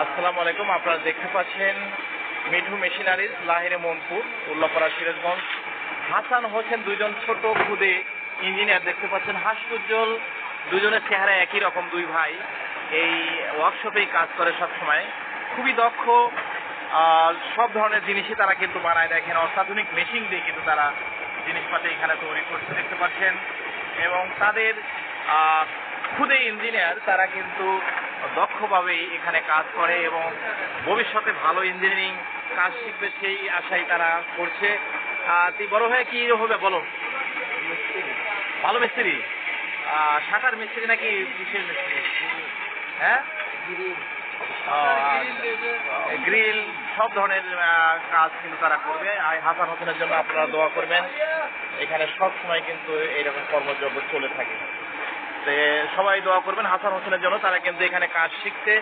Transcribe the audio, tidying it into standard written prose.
আসসালামু আলাইকুম। আপনারা দেখতে পাচ্ছেন মিঠু মেশিনারিজ, লাহিড়ী মনপুর, উল্লাপাড়া, সিরাজগঞ্জ। হাসান হোসেন দুইজন ছোট খুদে ইঞ্জিনিয়ার দেখতে পাচ্ছেন, হাস্যোজ্জ্বল, দুজনের চেহারা একই রকম, দুই ভাই এই ওয়ার্কশপেই কাজ করে সবসময়, খুবই দক্ষ। সব ধরনের জিনিসই তারা কিন্তু বানায়। দেখেন, অত্যাধুনিক মেশিন দিয়ে কিন্তু তারা জিনিসপাতি এখানে তৈরি করছে দেখতে পাচ্ছেন। এবং তাদের খুদে ইঞ্জিনিয়ার, তারা কিন্তু দক্ষভাবেই এখানে কাজ করে এবং ভবিষ্যতে ভালো ইঞ্জিনিয়ারিং কাজ শিখবে সেই আশাই তারা করছে। তুই বড় হয়ে কি হবে বলো? ভালো মিস্ত্রি, শাটার মিস্ত্রি নাকি কিসের মিস্ত্রি? হ্যাঁ, গ্রিল, সব ধরনের কাজ কিন্তু তারা করবে। হাসান হোসেনের জন্য আপনারা দোয়া করবেন। এখানে সব সময় কিন্তু এইরকম কর্মযজ্ঞ চলে থাকে। সবাই দোয়া করবেন হাসান হোসেনের জন্য, তারা কিন্তু এখানে কাজ শিখছে।